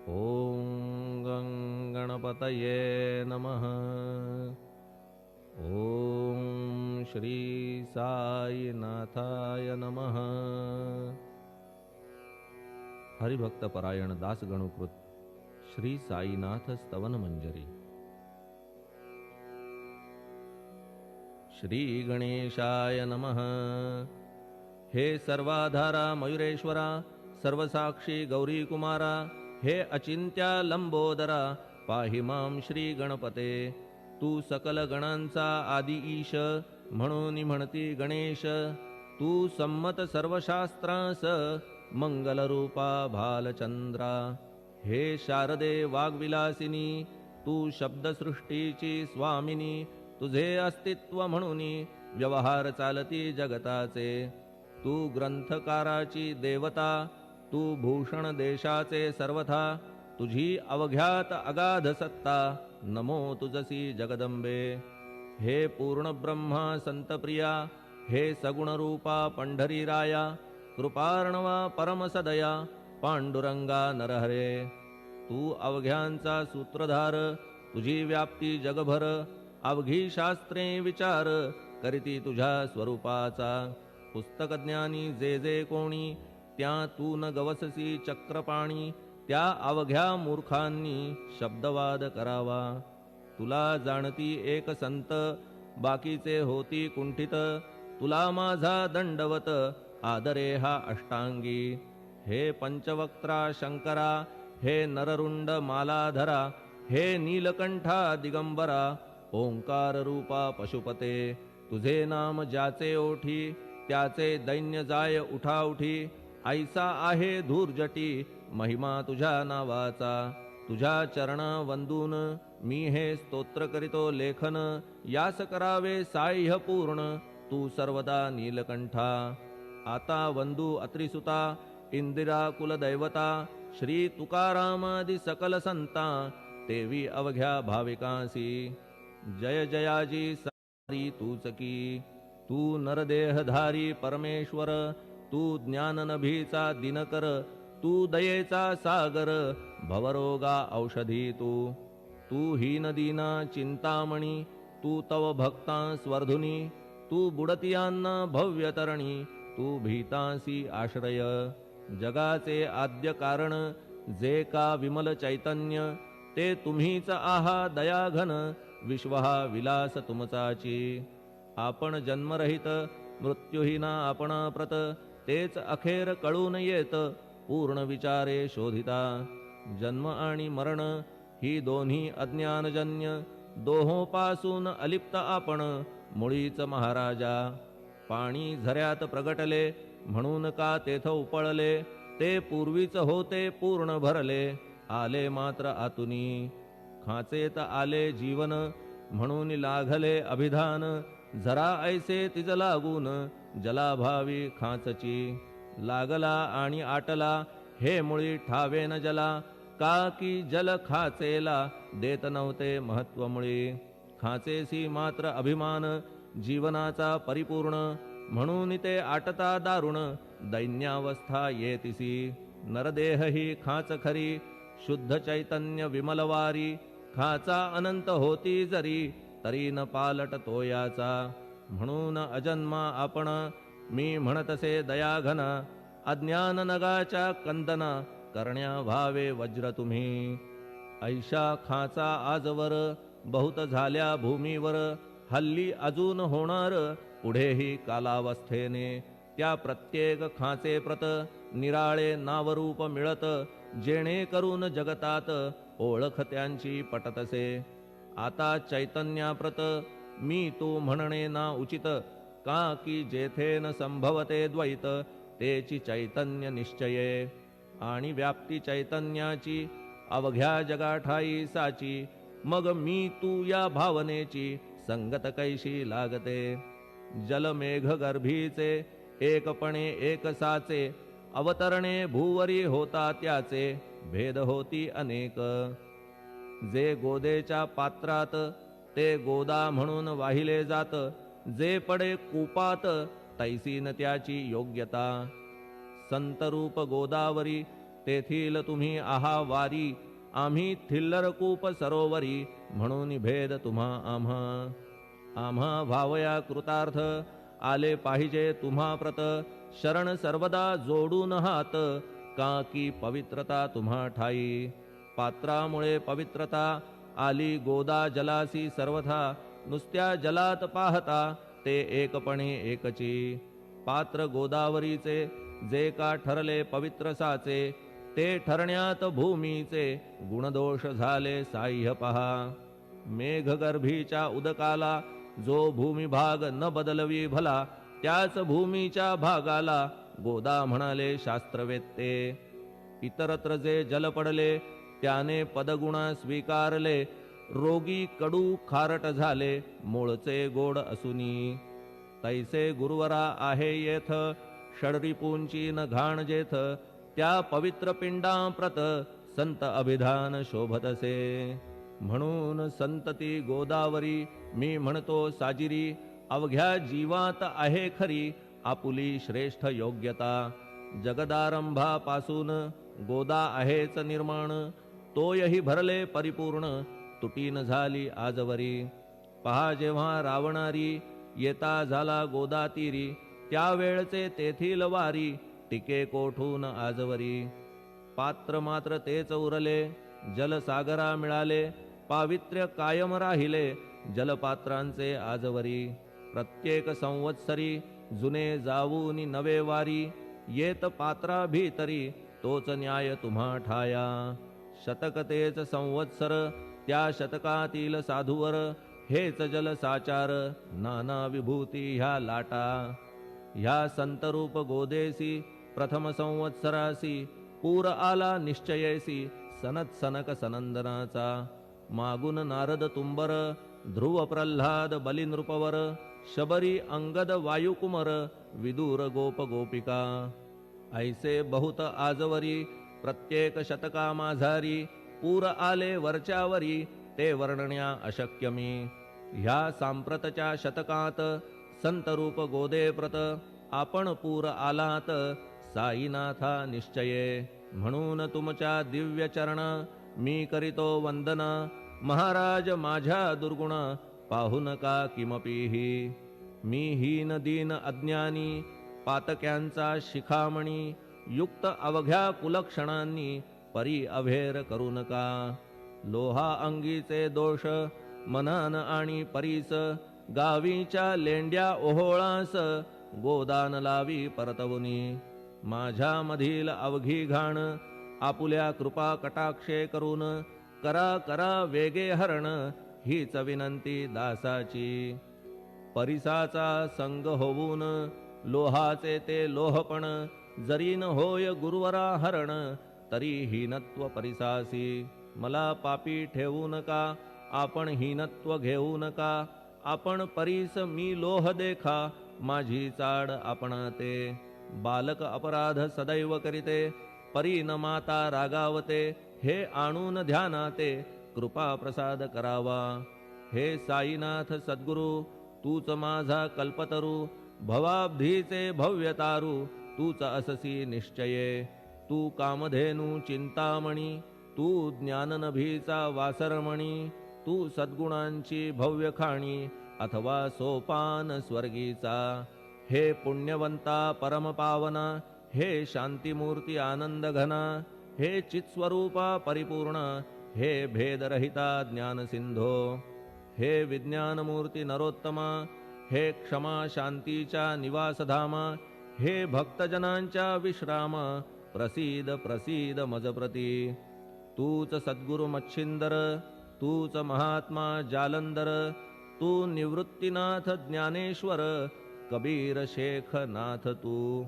ॐ गं गणपतये नमः। ॐ श्री साईनाथाय नमः। हरिभक्तपरायण दासगणुकृत श्री साईनाथ स्तवन मंजरी। श्री गणेशाय नमः। हे सर्वाधारा मयुरेश्वरा, सर्वसाक्षी गौरी कुमारा, हे अचिंत्या लंबोदरा, पाहि मां श्री गणपते। तू सकल गणांचा आदि ईश, म्हणून म्हणती गणेश। तू संमत सर्वशास्त्रांस, मंगलरूपा भालचंद्रा। हे शारदे वाग्विलासिनी, तू शब्दसृष्टीची स्वामिनी। तुझे अस्तित्व म्हणून व्यवहार चालती जगताचे। तू ग्रंथकाराची देवता, तू भूषण देशाचे सर्वथा। तुझी अवघ्यात अगाध सत्ता, नमो तुझसी जगदंबे। हे पूर्ण ब्रह्मा संतप्रिया, हे सगुण रूपा पंढरी राया। कृपार्णवा परमसदया, पांडुरंगा नरहरे। तू अवघ्यांचा सूत्रधार, तुझी व्याप्ती जगभर। अवघी शास्त्रे विचार, करीती तुझ्या स्वरूपाचा। पुस्तकज्ञानी जे जे कोणी, त्या तू न गवससी चक्रपाणी। त्या अवघ्या मूर्खांनी शब्दवाद करावा। तुला जाणती एक संत, बाकीचे होती कुंठित। तुला माझा दंडवत, आदरे हा अष्टांगी। हे पंचवक्त्रा शंकरा, हे नररुंड मालाधरा। हे नीलकंठा दिगंबरा, ओंकार रूपा पशुपते। तुझे नाम ज्याचे ओठी, त्याचे दैन्य जाय उठाउठी। ऐसा आहे धूर्जटी, महिमा तुझ्या नावाचा। तुझ्या चरणा वंदून, मी हे स्तोत्र करीतो लेखन। यास करावे साह्य पूर्ण, तू सर्वदा नीलकंठा। आता वंदू अत्रिसुता, इंदिरा कुलदैवता। श्री तुकारामादि सकल संता, तेवी अवघ्या भाविकांसी। जय जयाजी सारी तूच की। तू नरदेहधारी परमेश्वर, तू ज्ञाननभीचा दिनकर। तू दयेचा सागर, भवरोगा औषधी तू। तू हीनदीना चिंतामणी, तू तव भक्तां स्वर्धुनी। तू बुडतियांना भव्यतरणी, तू भीतांसी आश्रय। जगाचे आद्य कारण, जे का विमल चैतन्य। ते तुम्हीच आहा दयाघन, विश्वहा विलास तुमचाची। आपण जन्मरहित, मृत्युहीना आपणा प्रत। तेच अखेर कळून येत, पूर्ण विचारे शोधिता। जन्म आणि मरण, ही दोन्ही अज्ञानजन्य। दोहोपासून अलिप्त आपण, मुळीच महाराजा। पाणी झऱ्यात प्रगटले, म्हणून का तेथ उपळले। ते पूर्वीच होते पूर्ण भरले, आले मात्र आतुनी। खाचेत आले जीवन, म्हणून लागले अभिधान। जरा ऐसे तिज लागून, जलाभावी खाचची। लागला आणि आटला, हे मुळी ठावे न जला। का की जल खाचेला, देत नव्हते महत्व मुळी। खाचेसी मात्र अभिमान, जीवनाचा परिपूर्ण। म्हणून ते आटता दारुण, दैन्यावस्था येतिसी। नरदेह ही खाच खरी, शुद्ध चैतन्य विमलवारी। खाचा अनंत होती जरी, तरी न पालट तोयाचा। म्हणून अजन्मा आपण, मी म्हणतसे दयाघन। अज्ञान नगाच्या कंदना, करण्या व्हावे वज्र तुम्ही। ऐशा खाचा आजवर, बहुत झाल्या भूमीवर। हल्ली अजून होणार, पुढेही कालावस्थेने। त्या प्रत्येक खाचे प्रत, निराळे नावरूप मिळत। जेणे करून जगतात, ओळख त्यांची पटतसे। आता चैतन्याप्रत, मी तू म्हणणे ना उचित। का की जेथे न संभवते द्वैत, तेची चैतन्य निश्चये। आणि व्याप्ती चैतन्याची, अवघ्या जगाठाई साची। मग मी तू या भावनेची, संगत कैशी लागते। जलमेघ गर्भीचे, एकपणे एक साचे। अवतरणे भूवरी होता त्याचे, भेद होती अनेक। जे गोदेच्या पात्रात, ते गोदा म्हणून वाहिले जात। जे पडे कूपात, तैसी न त्याची योग्यता। संतरूप गोदावरी, तेथील तुम्ही आहा वारी, आम्ही थिल्लर कूप सरोवरी, म्हणून भेद तुम्हा आम्हा भावया कृतार्थ, आले पाहिजे तुम्हा प्रत, शरण सर्वदा जोडून हात, का की पवित्रता तुम्हा ठाई. पात्रामुळे पवित्रता आली गोदा जलासी सर्वथा, नुसत्या जलात पाहता ते एकपणे एकची. पात्र गोदावरीचे जे का ठरले पवित्र साचे, ते ठरण्यात भूमीचे गुणदोष झाले साह्य पहा. मेघगर्भीच्या उदकाला जो भूमिभाग न बदलवी भला, त्याच भूमीच्या भागाला गोदा म्हणाले शास्त्रवेत्ते. इतरत्र जे जल पडले त्याने पदगुणा स्वीकारले, रोगी कडू खारट झाले मूळचे गोड असुनी. तैसे गुरुवरा आहे येथ, षडरिपूंची न घाण जेथ, त्या पवित्र पिंडाप्रत संत अभिधान शोभतसे. म्हणून संतती गोदावरी मी म्हणतो साजिरी, अवघ्या जीवात आहे खरी आपुली श्रेष्ठ योग्यता. जगदारंभापासून गोदा आहेच निर्माण, तोयही भरले परिपूर्ण, तुटीन झाली आजवरी. पहा जेव्हा रावणारी येता झाला गोदातीरी, त्यावेळचे तेथील वारी टिके कोठून आजवरी. पात्र मात्र तेच उरले, जलसागरा मिळाले, पावित्र्य कायम राहिले जलपात्रांचे आजवरी. प्रत्येक संवत्सरी जुने जाऊन नवे वारी, येत पात्रा भीतरी तोच न्याय तुम्हा ठाया. शतक तेच संवत्सर, त्या शतकातील साधूवर हेच जल साचार, नाना विभूती ह्या लाटा. ह्या संतरूप गोदेसी प्रथम संवत्सरासी, पूर आला निश्चयेसी सनत सनक सनंदनाचा. मागून नारद तुंबर, ध्रुव प्रल्हाद बलिनृपवर, शबरी अंगद वायुकुमर, विदूर गोप गोपिका. ऐसे बहुत आजवरी प्रत्येक शतका माझारी, पूर आले वरच्यावरी ते वर्णण्या अशक्य मी. ह्या सांप्रतच्या शतकात संतरूप गोदेप्रत, आपण पूर आलात साईनाथा निश्चये. म्हणून तुमच्या दिव्य चरण मी करीतो वंदना, महाराज माझ्या दुर्गुण पाहू नका किमपीही. मी हीन दीन अज्ञानी, पातक्यांचा शिखामणी, युक्त अवघ्या कुलक्षणांनी परी अभेर करू नका. लोहा अंगीचे दोष मनान आणि परीस, गावीच्या लेंड्या ओहोळास गोदान लावी परतवुनी. माझ्या मधील अवघी घाण आपुल्या कृपा कटाक्षे करून, करा करा वेगे हरण हीच विनंती दासाची. परिसाचा संग होऊन लोहाचे ते लोहपण, जरी न होय गुरुवरा हरण तरी हीनत्व परिसासी. मला पापी ठेवू नका, आपण हीनत्व घेऊ नका. आपण परीस मी लोह देखा, माझी चाड आपणाते. बालक अपराध सदैव करीते, परी न माता रागावते. हे आणून ध्यानाते, कृपा प्रसाद करावा. हे साईनाथ सद्गुरु, तूच माझा कल्पतरू. भवाब्धीचे भव्यतारू, तूच अससी निश्चये. तू कामधेनू चिंतामणी, तू ज्ञाननभीचा वासरमणी. तू सद्गुणांची भव्य खाणी, अथवा सोपान स्वर्गीचा. हे पुण्यवंता परमपावना, हे शांतीमूर्ती आनंद घना. हे चित्स्वरूपा परिपूर्ण, हे भेदरहिता ज्ञानसिंधो. हे विज्ञानमूर्ती नरोत्तमा, हे क्षमा शांतीच्या निवासधामा. हे भक्तजनांच्या विश्राम, प्रसीद प्रसीद मजप्रती. तूच सद्गुरु मच्छिंदर, तूच महात्मा जालंदर. तू निवृत्तीनाथ ज्ञानेश्वर, कबीर शेख नाथ तू.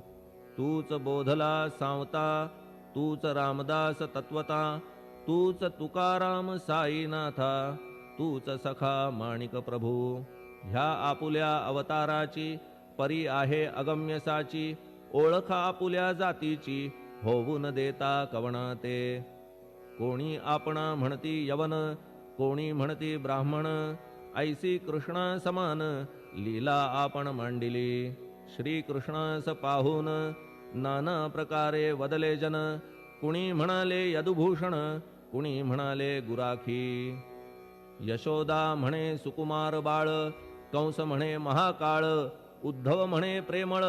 तूच बोधला सांवता, तूच रामदास तत्वता. तूच तुकाराम साईनाथा, तूच सखा माणिक प्रभू. ह्या आपुल्या अवताराची परी आहे अगम्यसाची. ओळख आपुल्या जातीची, होऊन देता कवणाते. कोणी आपणा म्हणती यवन, कोणी म्हणती ब्राह्मण. ऐसी कृष्णा समान, लीला आपण मांडिली. श्रीकृष्णास पाहून नाना प्रकारे वदले जन. कुणी म्हणाले यदुभूषण, कुणी म्हणाले गुराखी. यशोदा म्हणे सुकुमार बाळ, कंस म्हणे महाकाळ, उद्धव म्हणे प्रेमळ,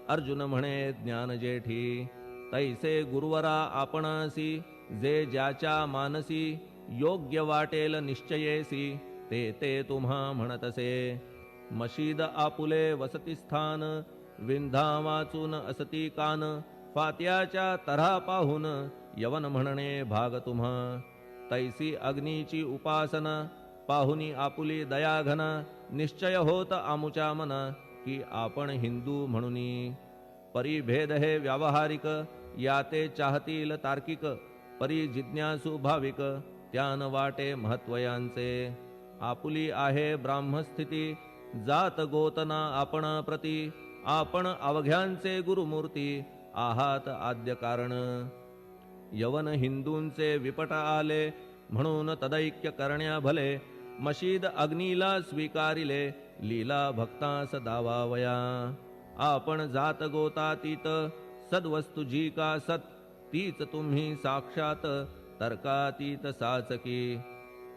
अर्जुन म्हणे ज्ञान जेठी. तैसे गुरुवरा आपणासी, जे ज्याच्या मानसी, योग्य वाटेल निश्चयेसी, ते ते तुम्हा म्हणतसे. मशीद आपुले वसती स्थान, विंधा वाचून असती कान, फात्याच्या तऱ्हा पाहून यवन म्हणणे भाग तुम्हा. तैसी अग्नीची उपासना, पाहुनी आपुली दयाघना, निश्चय होत आमुच्या मना, की आपण हिंदू म्हणूनी. परिभेद हे व्यावहारिक, याते चाहतील तार्किक, परी जिज्ञासू भाविक, त्यान वाटे महत्वयांचे. आपुली आहे ब्राह्मस्थिती, जात गोतना आपण प्रती, आपण अवघ्यांचे गुरुमूर्ती, आहात आद्य कारण. यवन हिंदूंचे विपट आले, म्हणून तदैक्य करण्या भले, मशीद अग्नीला स्वीकारिले, लीला भक्तास दावावया. आपण जात गोतातीत, सद्वस्तु जी का सत, तीच तुम्ही साक्षात, तर्कातीत साचकी.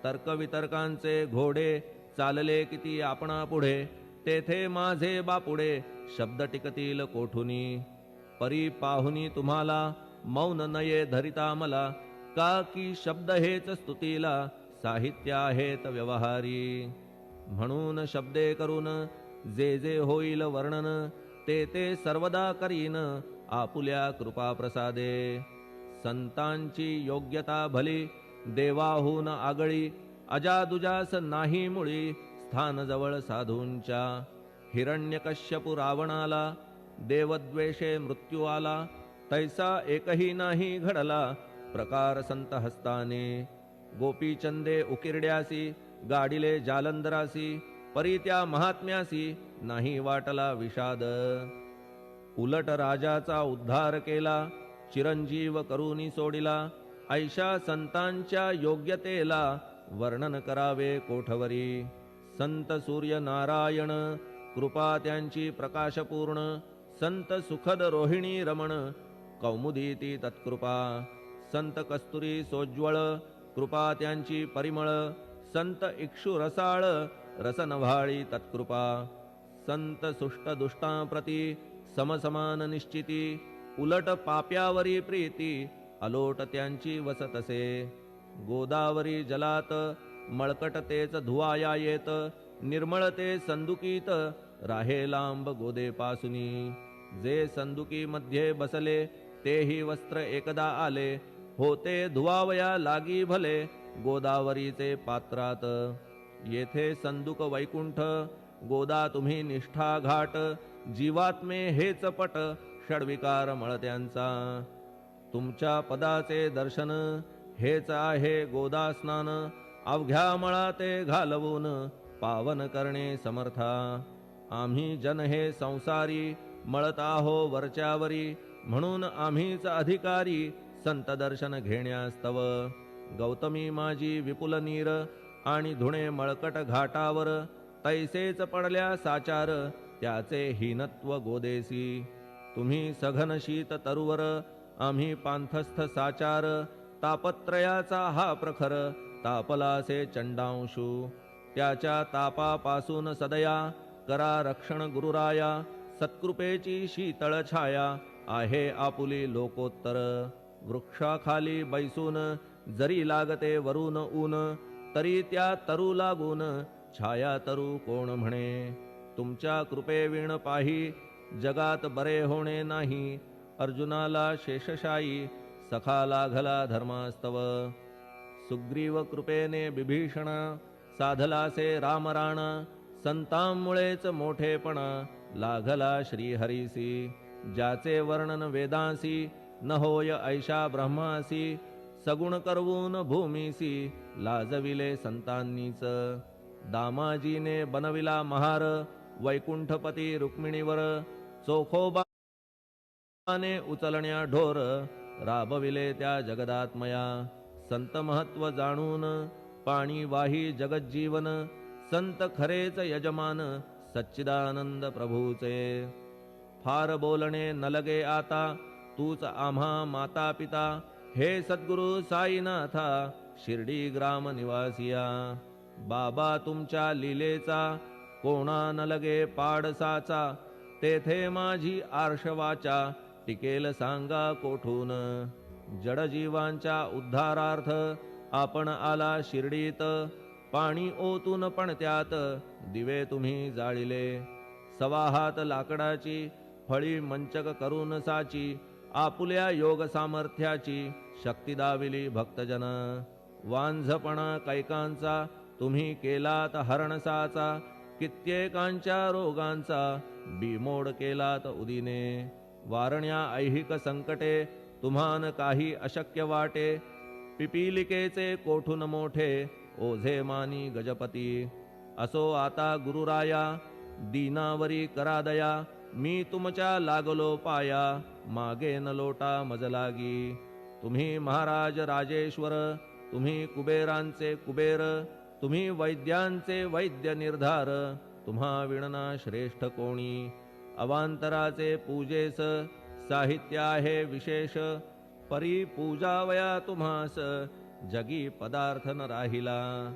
तर्कवितर्कांचे घोडे, चालले किती आपणा पुढे, तेथे माझे बापुडे, शब्द टिकतील कोठुनी. परी पाहुनी तुम्हाला, मौन नये धरिता मला, का की शब्द हेच स्तुतीला, साहित्य आहेत व्यवहारी. म्हणून शब्दे करून जे जे होईल वर्णन, ते ते सर्वदा करीन आपुल्या कृपा प्रसादे. संतांची योग्यता भली, देवाहून आगळी, अजादुजास नाही मुळी, स्थान जवळ साधूंच्या. हिरण्यकश्यपु रावणाला, देवद्वेषे मृत्यू आला, तैसा एकही नाही घडला, प्रकार संत हस्ताने. गोपीचंदे उकिरड्यासी, गाडिले जालंधरासी, परी त्या महात्म्यासी, नाही वाटला विषाद. उलट राजाचा उद्धार केला, चिरंजीव करूनी सोडिला, ऐशा संतांच्या योग्यतेला, वर्णन करावे कोठवरी. संत सूर्य नारायण, कृपा त्यांची प्रकाशपूर्ण, संत सुखद रोहिणी रमण, कौमुदी ती तत्कृपा. संत कस्तुरी सोज्वळ, कृपा त्यांची परिमळ, संत इक्षु रसाळ, रसनव्हाळी तत्कृपा. संत सुष्ट दुष्टांप्रती, समसमान निश्चिती, उलट पाप्यावरी प्रीती, अलोट त्यांची वसतसे. गोदावरी जलात, मळकट तेच धुवाया येत, निर्मळ ते संदुकीत, राहे लांब गोदेपासुनी. जे संदुकी मध्ये बसले, तेही वस्त्र एकदा आले, होते धुवावया लागी भले, गोदावरीचे पात्रात. येथे संदुक वैकुंठ, गोदा तुम्ही निष्ठा घाट, जीवात्मे हेच पट, षडविकार मळत्यांचा. तुमच्या पदाचे दर्शन, हेच आहे गोदा स्नान, अवघ्या मळाते घालवून, पावन करणे समर्था. आम्ही जन हे संसारी, मळत आहो वरच्यावरी, म्हणून आम्हीच अधिकारी, संत दर्शन घेण्यास्तव. गौतमी माझी विपुल नीर, आणि धुणे मळकट घाटावर, तैसेच पडल्या साचार, त्याचे हीनत्व गोदेसी. तुम्ही सघन शीत तरुवर, आम्ही पांथस्थ साचार, तापत्रयाचा हा प्रखर, तापलासे चंडांशू. त्याच्या तापापासून सदया, करा रक्षण गुरुराया, सत्कृपेची शीतळ छाया, आहे आपुली लोकोत्तर. वृक्षाखाली बैसून, जरी लागते वरून ऊन, तरी त्या तरू लागून, छाया तरू कोण म्हणे. तुमच्या कृपेविण पाही, जगात बरे होणे नाही, अर्जुनाला शेषशायी, सखा लागला धर्मास्तव. सुग्रीव कृपेने बिभीषणा, साधलासे रामराणा, संतांमुळेच मोठेपणा, लागला श्रीहरीसी. ज्याचे वर्णन वेदांसी, न होय ऐशा ब्रह्मासी, सगुण करवून भूमीसी, लाजविले संतांनीच. दामाजीने बनविला महार, वैकुंठपती रुक्मिणीवर, चोखोबाने उचलण्या ढोर, राबविले त्या जगदात्मया. संत महत्व जाणून, पाणी वाही जगज्जीवन, संत खरेच यजमान, सच्चिदानंद प्रभूचे. फार बोलणे न लगे आता, तूच आम्हा माता पिता, हे सद्गुरु साईनाथा शिर्डी ग्राम निवासिया, बाबा तुमच्या लीलेचा कोणा न लगे पाडसाचा, तेथे माझी आर्षवाचा टिकेल सांगा कोठून. जडजीवांच्या उद्धारार्थ आपण आला शिर्डीत, पाणी ओतून पण त्यात दिवे तुम्ही जाळिले. सवा हात लाकडाची फळी मंचक करून साची, आपुल्या योग सामर्थ्याची शक्ती दाविली भक्तजन. वांझपणा कैकांचा तुम्ही केलात हरणसाचा, कित्येकांच्या रोगांचा बिमोड केलात उदिने. वारण्या ऐहिक संकटे तुम्हान काही अशक्य वाटे, पिपीलिकेचे कोठून मोठे ओझे मानी गजपती. असो आता गुरुराया दीनावरी करा दया, मी तुमच्या लागलो पाया मागे न लोटा मज लागी. तुम्ही महाराज राजेश्वर, तुम्ही कुबेरांचे कुबेर, तुम्ही वैद्यांचे वैद्य निर्धार, तुम्हा विणना श्रेष्ठ कोणी. अवांतराचे पूजेस साहित्य आहे विशेष, परी पूजावया तुम्हास जगी पदार्थ न राहिला.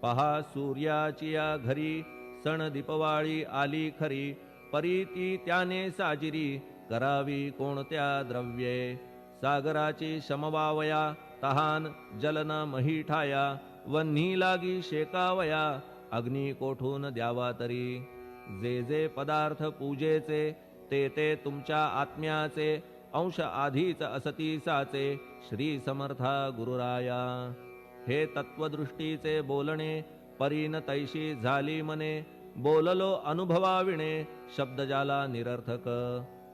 पहा सूर्याची या घरी सण दीपवाळी आली खरी, परी ती त्याने साजिरी करावी कोणत्या द्रव्ये. सागराची शमवावया तहान जलना मही ठाया, वन्ही लागी शेकावया अग्नी कोठून द्यावा तरी. जे जे पदार्थ पूजेचे ते ते तुमच्या आत्म्याचे, अंश आधीच असती साचे श्री समर्था गुरुराया. हे तत्वदृष्टीचे बोलणे परीन तैशी झाली मने, बोललो अनुभवाविणे शब्द जाला निरर्थक.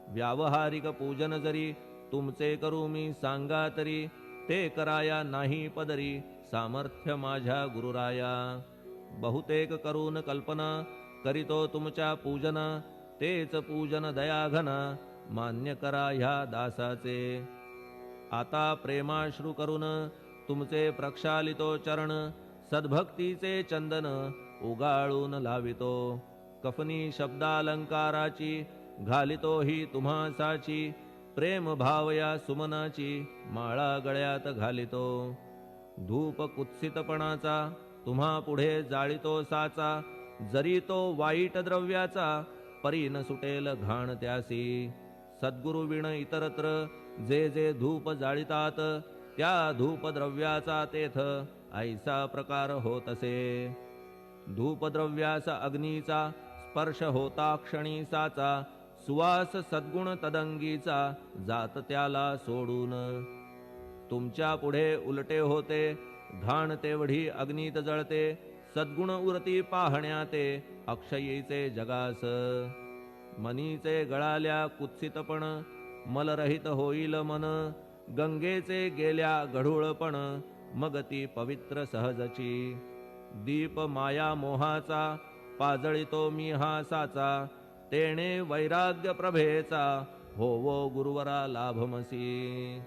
व्यावहारिक पूजन जरी तुमचे करू मी सांगा तरी, ते कराया नाही पदरी सामर्थ्य माझ्या गुरुराया. बहुतेक करून कल्पना करीतो तुमच्या पूजन, तेच पूजन दयाघन मान्य करा ह्या दासाचे. आता प्रेमाश्रू करून तुमचे प्रक्षालितो चरण, सद्भक्तीचे चंदन उगाळून लावितो. कफनी शब्दालंकाराची घालितो ही तुम्हासाची, प्रेम भावया सुमनाची माळा गळ्यात घालितो. धूप कुत्सितपणाचा तुम्हा पुढे जाळितो साचा, जरी तो वाईट द्रव्याचा परी न सुटेल घाण त्यासी. सद्गुरु विण इतरत्र जे जे धूप जाळितात, त्या धूप द्रव्याचा तेथ ऐसा प्रकार होत असे. धूपद्रव्यास अग्नीचा स्पर्श होता क्षणी साचा, सुवास सद्गुण तदंगीचा जात त्याला सोडून. तुमच्या पुढे उलटे होते घाण तेवढी अग्नीत जळते, सद्गुण उरती पाहण्याते अक्षयीचे जगास. मनीचे गळाल्या कुत्सितपण मलरहित होईल मन, गंगेचे गेल्या गढूळपण मग ती पवित्र सहजची. दीप माया मोहाचा पाजळितो मी हा साचा, तेणे वैराग्य प्रभेचा होवो गुरुवरा लाभमसी.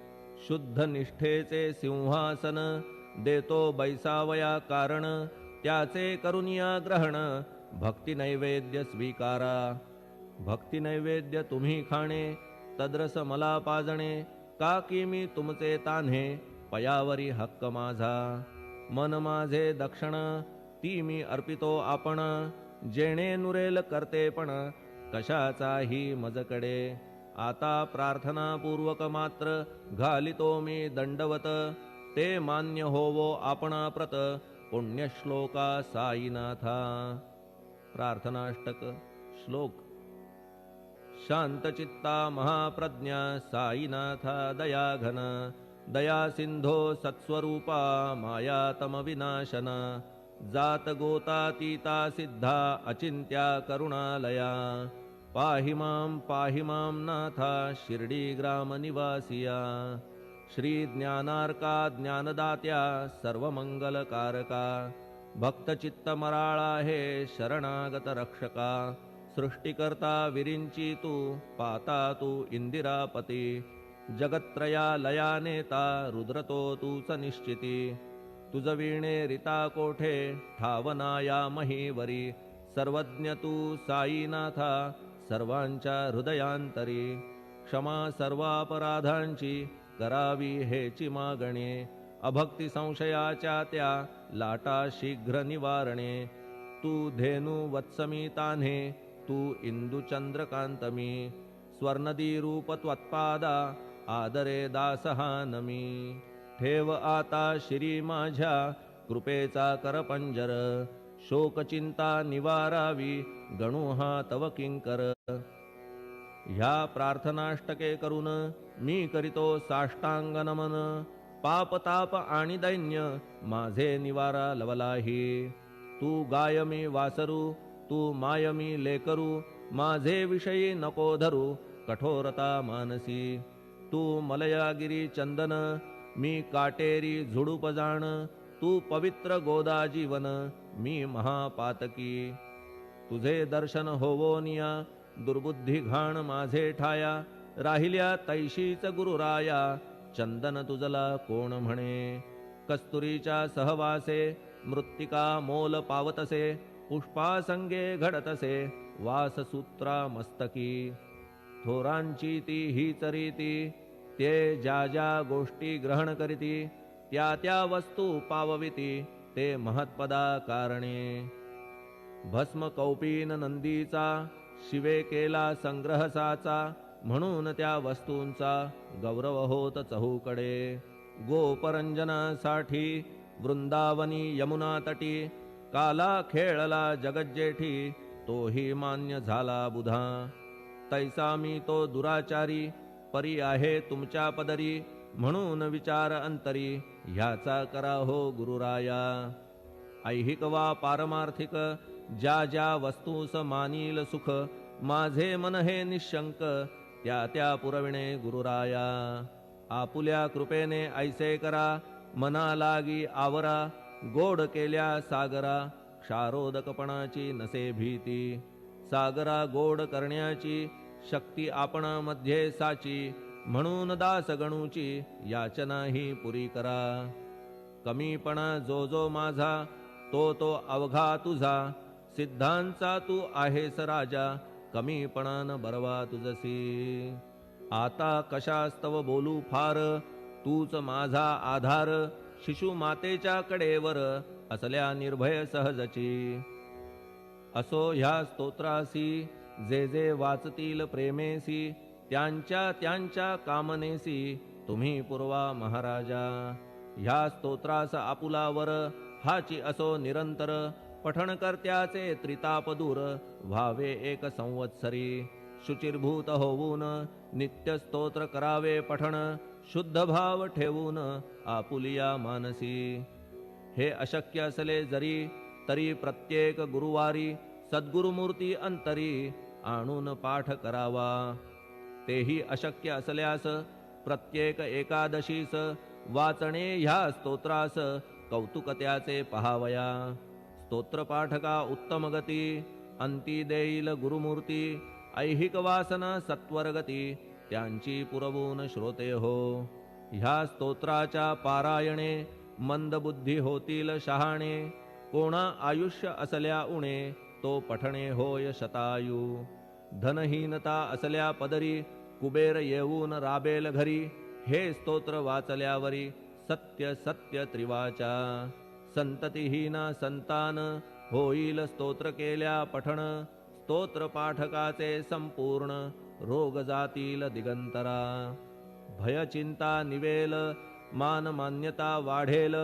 शुद्ध निष्ठेचे सिंहासन देतो बैसावया कारण, त्याचे करुनिया ग्रहण भक्ती नैवेद्य स्वीकारा. भक्ती नैवेद्य तुम्ही खाणे तद्रस मला पाजणे, का की मी तुमचे तान्हे पयावरी हक्क माझा. मन माझे दक्षिण ती मी अर्पितो आपण, जेणे नुरेल करतेपण कशाचाही मजकडे. आता प्रार्थनापूर्वक मात्र घालितो मी दंडवत, ते मान्य होवो आपणाप्रत पुण्यश्लोका साईनाथा. प्रार्थनाष्टक. श्लोक. शांतचित्ता महाप्रज्ञा साईनाथा दयाघन, दया सिंधो सत्स्वरूपा मायातम विनाशन. जात गोतातीता सिद्धा अचिंत्या करुणालया, पाहि मां नाथा शिर्डी ग्राम निवासिया. श्री ज्ञानार्का ज्ञानदात्या सर्वमंगलकारका, भक्तचित्त मराळा हे शरणागत रक्षका. सृष्टिकर्ता विरिंची तू पाता तू इंदिरापती, जगत्त्रया लया नेता रुद्रतो तूच निश्चिती. तुझ वीणे रिता कोठे ठावनाया महीवरी, सर्वज्ञ तू साईनाथा सर्वांच्या हृदयांतरी. क्षमा सर्वापराधांची करावी हेची मागणे. अभक्ती संशयाच्या त्या लाटा शीघ्र निवारणे. तू धेनू वत्समी तान्हे, तू इंदू चंद्रकांतमी. स्वर्णदी रूप त्वत्पादा, आदरे दासहानमी. ठेव आता शिरी माझ्या, कृपेचा करपंजर. शोकचिंता निवारावी, गणू हा तव किंकर. ह्या प्रार्थनाष्टके करून मी करीतो साष्टांग नमन. पाप ताप आणि दैन्य माझे निवारा लवलाही. तू गाय मी वासरू, तू माय मी लेकरू. माझे विषयी नको धरू, कठोरता मानसी. तू मलयागिरी चंदन, मी काटेरी झुडूप जाण. तू पवित्र गोदा जीवन, मी महापातकी. तुझे दर्शन होवोनिया, दुर्बुद्धी घाण माझे ठाया. राहिल्या तैशीच गुरुराया, चंदन तुझला कोण म्हणे. कस्तुरीच्या सहवासे, मृत्तिका मोल पावतसे. पुष्पासंगे घडतसे, वाससूत्रा मस्तकी. थोरांची ती हीच रीती, ते ज्या ज्या गोष्टी ग्रहण करीती. त्या त्या वस्तू पावविती, ते महत्पदा कारणे. भस्म कौपीन नंदीचा, शिवे केला संग्रह साचा. म्हणून त्या वस्तूंचा गौरव होत चहूकडे. गोपरंजनासाठी वृंदावनी यमुना तटी. काला खेळला जगज्जेठी, तोही मान्य झाला बुधा. तैसा मी तो दुराचारी, परी आहे तुमच्या पदरी. म्हणून विचार अंतरी, ह्याचा करा हो गुरुराया. ऐहिक वा पारमार्थिक, ज्या ज्या वस्तूस मानील सुख. माझे मन हे निशंक, त्या त्या पुरविणे गुरुराया. आपुल्या कृपेने ऐसे करा, मना लागी आवरा. गोड केल्या सागरा, क्षारोदकपणाची नसे भीती. सागरा गोड करण्याची, शक्ती आपणामध्ये साची. म्हणून दास गणूची, याचना ही पुरी करा. कमीपणा जो जो माझा, तो तो अवघा तुझा. सिद्धांचा तू आहेस राजा, कमीपणान बरवा तुझसी. आता कशास्तव बोलू फार, तूच माझा आधार. शिशु मातेच्या कडेवर, असल्या निर्भय सहजची. असो ह्या स्तोत्रासी, जे जे वाचतील प्रेमेसी. त्यांच्या त्यांच्या कामनेसी, तुम्ही पुरवा महाराजा. ह्या स्तोत्रास आपुलावर, हाची असो निरंतर. पठण करत्याचे त्रिताप दूर, व्हावे एक संवत्सरी. शुचिर्भूत होऊन, नित्य स्तोत्र करावे पठण. शुद्ध भाव ठेवून, आपुलिया मानसी. हे अशक्य असले जरी, तरी प्रत्येक गुरुवारी. सद्गुरुमूर्ती अंतरी, आणून पाठ करावा. तेही अशक्य असल्यास, प्रत्येक एकादशीस. वाचणे ह्या स्तोत्रास, कौतुक त्याचे पहावया. स्तोत्रपाठका उत्तम गती, अंती देईल गुरुमूर्ती. ऐहिक वासना सत्वरगती, त्यांची पुरवून श्रोते हो. ह्या स्तोत्राच्या पारायणे, मंदबुद्धी होतील शहाणे. कोणा आयुष्य असल्या उणे, तो पठणे होय शतायू. धनहीनता असल्या पदरी, कुबेर येऊन राबेल घरी. हे स्तोत्र वाचल्यावरी, सत्य सत्य त्रिवाचा. संततिहीना संतान, होईल स्तोत्र केल्या पठण. स्तोत्र पाठकाचे संपूर्ण, रोग जातील दिगंतरा. भय चिंता निवेल, मान मान्यता वाढेल.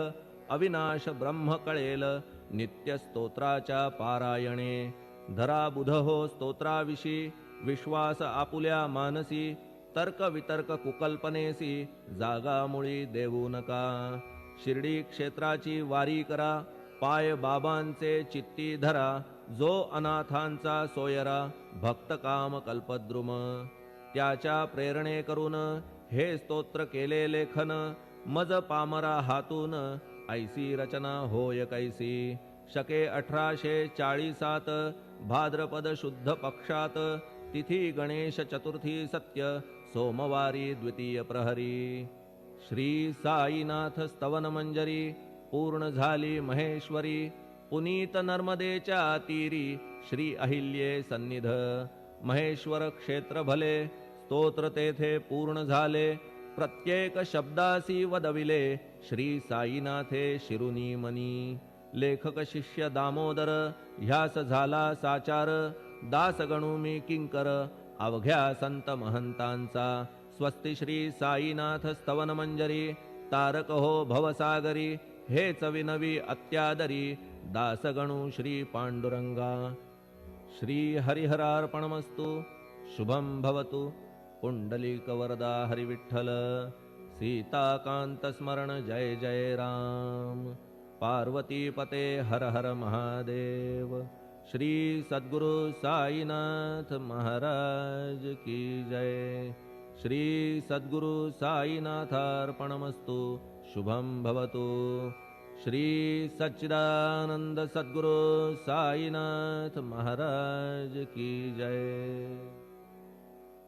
अविनाश ब्रह्म कळेल, नित्य स्तोत्राच्या पारायणे. धरा बुध हो स्तोत्राविषयी, विश्वास आपुल्या मानसी. तर्क वितर्क कुकल्पनेसी, जागा मुळी देऊ नका. शिर्डी क्षेत्राची वारी करा, पाय बाबांचे चित्ती धरा. जो अनाथांचा सोयरा, भक्त काम कल्पद्रुम. त्याच्या प्रेरणे करून, हे स्तोत्र केले लेखन. मज पामरा हातून, ऐसी रचना होय कैसी. शके 1840 भाद्रपद शुद्ध पक्षात. तिथी गणेश चतुर्थी सत्य, सोमवारी द्वितीय प्रहरी. श्री साईनाथ स्तवन मंजरी, पूर्ण झाली महेश्वरी. पुनीत नर्मदेच्या तीरी, श्री अहिल्ये सन्निध. महेश्वर क्षेत्र भले, स्तोत्र तेथे पूर्ण झाले. प्रत्येक शब्दासी वदविले श्री साईनाथे शिरुनी मनी लेखक शिष्य दामोदर ह्यास झाला साचार दास गणू मी किंकर अवघ्या संत महंतांचा स्वस्ति श्री साईनाथ स्तवन मंजरी तारक हो भवसागरी हेच विनवी अत्यादरी दासगणू श्री पांडुरंगा श्री हरिहरार्पणमस्तु शुभं भवतु पुंडलिकवरदा हरिविठ्ठल सीताकांत स्मरण जय जय राम पार्वतीपते हर हर महादेव श्री सद्गुरु साईनाथ महाराज की जय श्री सद्गुरु साईनाथार्पणमस्तु शुभं भवतु श्री सच्चिदानंद सद्गुरु साईनाथ महाराज की जय।